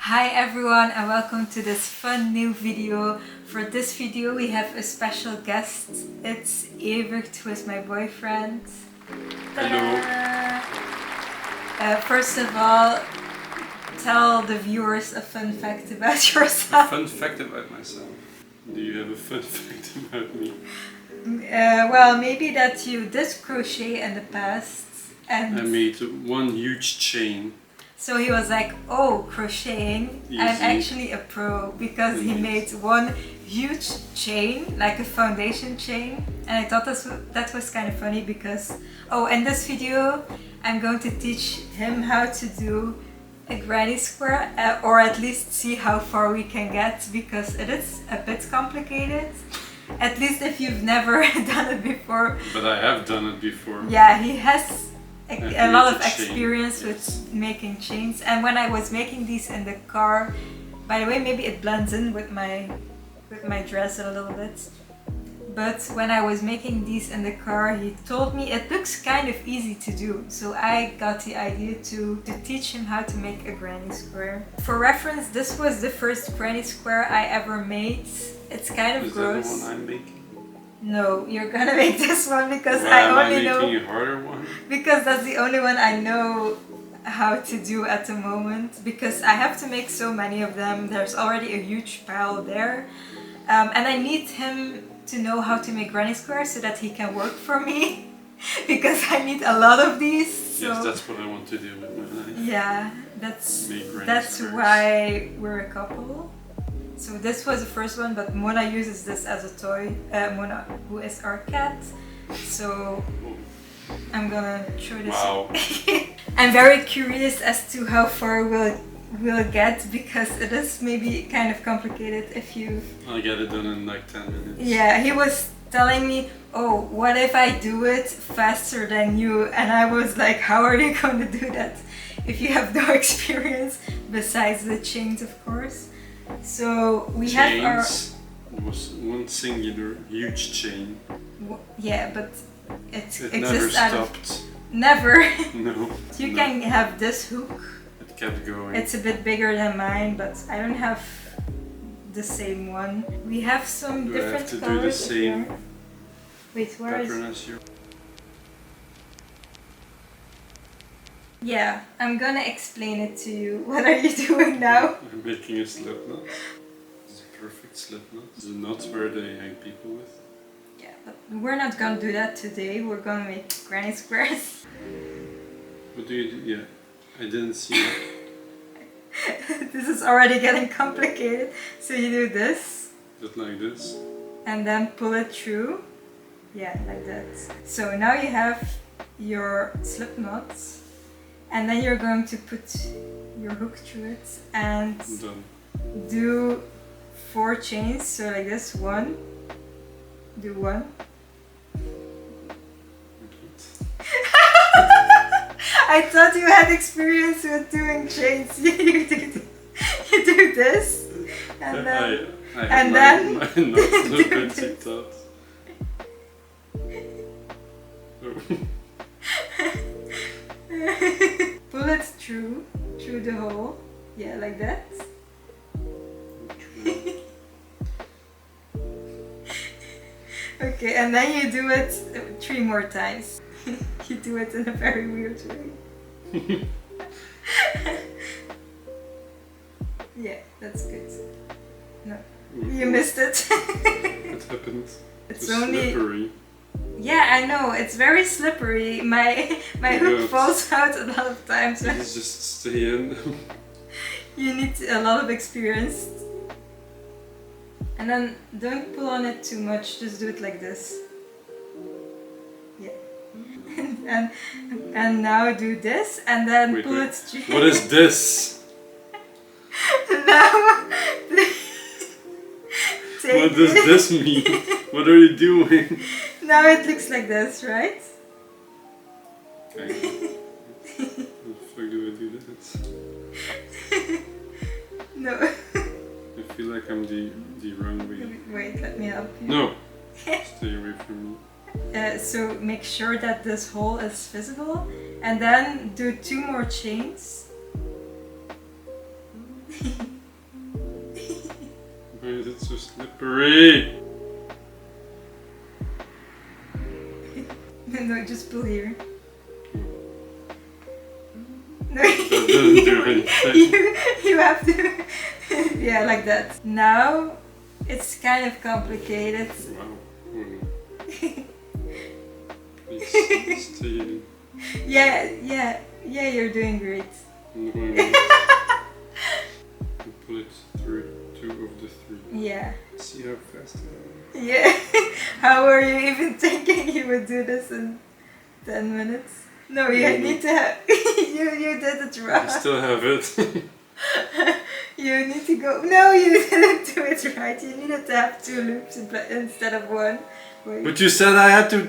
Hi everyone and welcome to this fun new video. For this video we have a special guest. It's Evert, who is my boyfriend. Hello. First of all, tell the viewers a fun fact about yourself. A fun fact about myself. Do you have a fun fact about me? Well, maybe that you did crochet in the past and I made one huge chain. so he was like, oh, crocheting, Easy. I'm actually a pro, because he made one huge chain, like a foundation chain. And I thought that was kind of funny because, oh, in this video I'm going to teach him how to do a granny square, or at least see how far we can get, because it is a bit complicated. At least if you've never done it before. But I have done it before. Yeah, he has a lot of chain. experience with making chains. And when I was making these in the car, by the way, maybe it blends in with my dress a little bit. But when I was making these in the car, he told me it looks kind of easy to do. So I got the idea to teach him how to make a granny square. For reference, this was the first granny square I ever made. It's kind of gross. Is that the one I'm making? No, you're gonna make this one because Why I am only know. making a harder one? Because that's the only one I know how to do at the moment. Because I have to make so many of them. There's already a huge pile there. And I need him to know how to make granny squares so that he can work for me. Because I need a lot of these. So Yes, that's what I want to do with my life. yeah, that's squares. why we're a couple. So this was the first one, but Mona uses this as a toy. Mona, who is our cat. So I'm gonna show this. Wow. I'm very curious as to how far we'll get, because it is maybe kind of complicated if you. I'll get it done in like 10 minutes. Yeah, he was telling me, oh, what if I do it faster than you? And I was like, how are you going to do that if you have no experience besides the chains, of course? So we have our. Was one singular huge chain. Yeah, but it never exists out of. stopped. Never. No. You no. can have this hook. It kept going. It's a bit bigger than mine, but I don't have the same one. We have some Do I different have to do colors the same here. Wait, where is? pattern as you? Yeah, I'm gonna explain it to you. What are you doing now? I'm making a slip knot. It's a perfect slip knot. It's a knot where they hang people with. Yeah, but we're not gonna do that today. We're gonna make granny squares. What do you do? Yeah, I didn't see it. This is already getting complicated. So you do this. Just like this. And then pull it through. Yeah, like that. So now you have your slip knots. And then you're going to put your hook through it and Done. do 4 chains. So like this, 1, do 1. I thought you had experience with doing chains. You do this, and then I and my then not do so this. fancy thoughts. pull it through the hole. Yeah, like that. Okay, and then you do it 3 more times. You do it in a very weird way. Yeah, that's good. No, you missed it. What happened? It's It's only. slippery. Yeah, I know, it's very slippery. My hook Good. falls out a lot of times. Let's just stay in. You need a lot of experience. And then don't pull on it too much, just do it like this. Yeah. and now do this, and then Wait, pull wait. it straight. What is this? Now, take What does it. this mean? What are you doing? Now it looks like this, right? Okay. How the fuck do I do that? No. I feel like I'm the wrong way. Wait, let me help you. No! Stay away from me. So make sure that this hole is visible, and then do 2 more chains. Why is it so slippery? No, just pull here. No, That doesn't do anything. you have to, yeah, like that. Now it's kind of complicated. Wow. Oh no. It's staying. Yeah, you're doing great. No, I know. Pull it through 2 of the 3. Yeah. See how fast I am. Yeah. How were you even thinking you would do this in 10 minutes? No, you need to have. you did it I wrong. still have it. You need to go. No, you didn't do it right. You needed to have 2 loops instead of 1. Wait. But you said I had to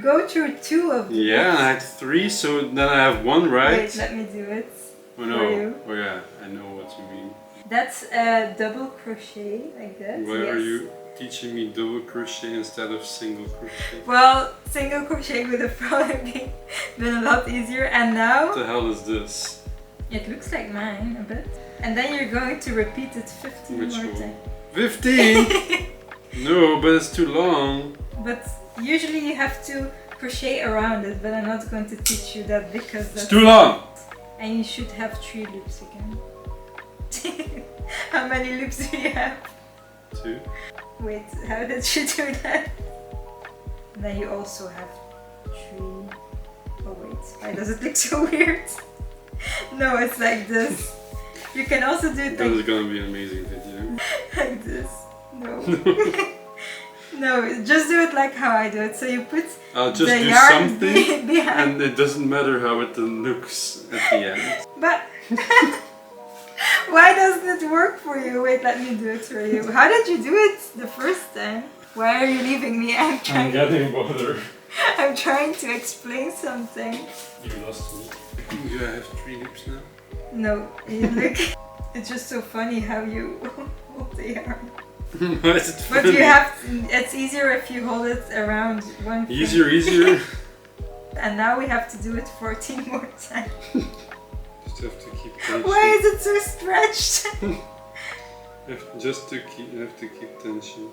go through 2 of them. Yeah, I had 3, so then I have 1, right? Wait, let me do it. Oh no. For you. Oh yeah, I know what you mean. That's a double crochet, like that. Why yes. are you teaching me double crochet instead of single crochet? Well, single crochet would have probably been a lot easier, and now What the hell is this? it looks like mine a bit. And then you're going to repeat it 15 Which more one? times. 15? No, but it's too long. But usually you have to crochet around it, but I'm not going to teach you that because It's that's too long. And you should have 3 loops again. How many loops do you have? 2. Wait, how did you do that? And then you also have 3. Oh wait, why does it look so weird? No, it's like this. You can also do it That is like, gonna be an amazing video. like this. No. No, just do it like how I do it. So you put I'll just the do yarn something behind. and it doesn't matter how it looks at the end. But why doesn't it work for you? Wait, let me do it for you. How did you do it the first time? Why are you leaving me? I'm getting bothered. I'm trying to explain something. You lost me. Do I have 3 loops now? No, you look. It's just so funny how you hold the yarn. Why is it But funny? you have. It's easier if you hold it around one thing. Easier. And now we have to do it 14 more times. Just have to keep tension. Why is it so stretched? Just to keep, I have to keep tension.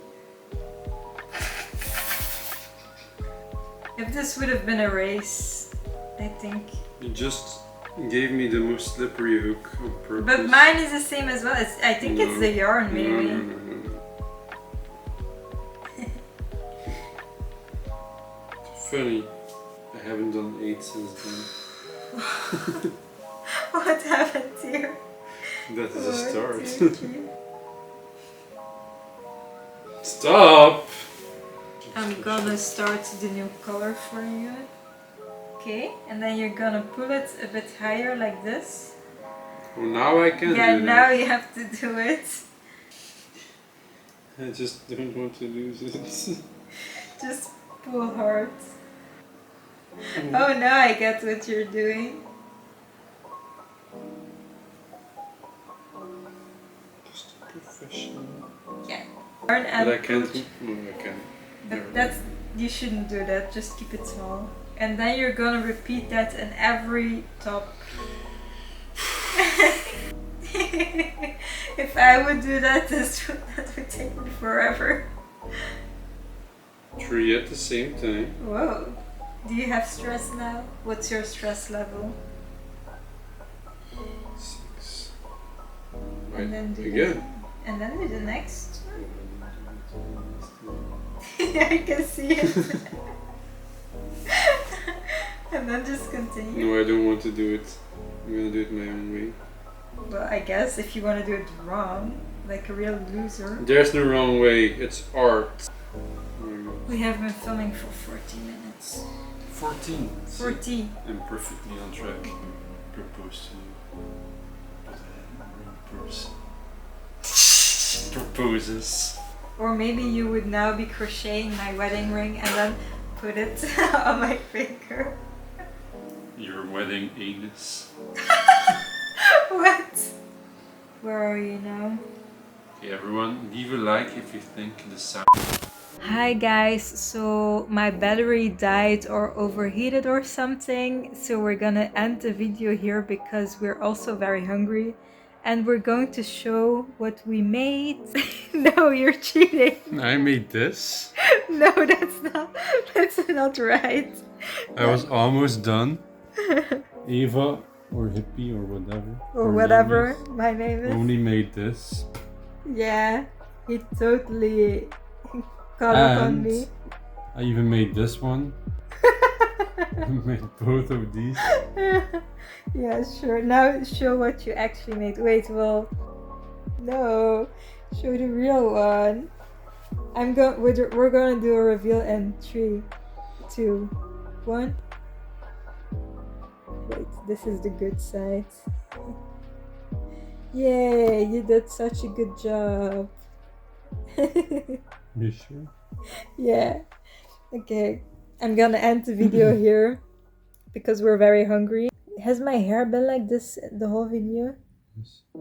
If this would have been a race, I think. You just gave me the most slippery hook on purpose. But mine is the same as well. I think it's the yarn, maybe. No. Funny. I haven't done 8 since then. What happened here? That is a 1, start. 2, 3. Stop! I'm gonna start the new color for you. Okay, and then you're gonna pull it a bit higher like this. Well, now I can Yeah, do now that. you have to do it. I just don't want to lose it. Just pull hard. Oh, now I get what you're doing. Just professional. Yeah. But I can't. No, I can't. But that's, you shouldn't do that, just keep it small. And then you're gonna repeat that in every top. If I would do that, that would take me forever. 3 at the same time. Whoa. Do you have stress now? What's your stress level? 6. And then do again. And then do the next one. I can see it. And then just continue. No, I don't want to do it. I'm gonna do it my own way. Well, I guess if you want to do it wrong, like a real loser. There's no wrong way. It's art. We have been filming for 40 minutes. 14. 40. I'm perfectly on track. Propose to you. But I am person. Proposes. Or maybe you would now be crocheting my wedding ring and then put it on my finger. Your wedding anus. What? Where are you now? Okay, everyone, leave a like if you think the sound. Hi guys, so my battery died or overheated or something, so we're gonna end the video here because we're also very hungry and we're going to show what we made. No, you're cheating. I made this. No, that's not right. I was almost done. Eva or Hippie or whatever. Or her whatever name is, my name is. only made this. Yeah, he totally caught up on And me. I even made this one. I made both of these. Yeah, sure. Now show what you actually made. Wait, well, no, show the real one. We're gonna do a reveal in 3, 2, 1. Wait, this is the good side. Yay, you did such a good job. You sure? Yeah. Okay, I'm gonna end the video here because we're very hungry. Has my hair been like this the whole video? Yes. I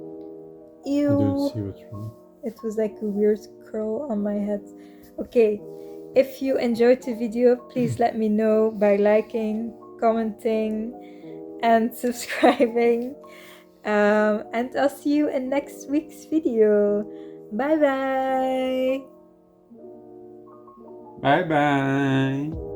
Ew. don't see what's wrong. It was like a weird curl on my head. Okay, if you enjoyed the video, please let me know by liking, commenting, and subscribing. And I'll see you in next week's video. Bye bye! Bye bye.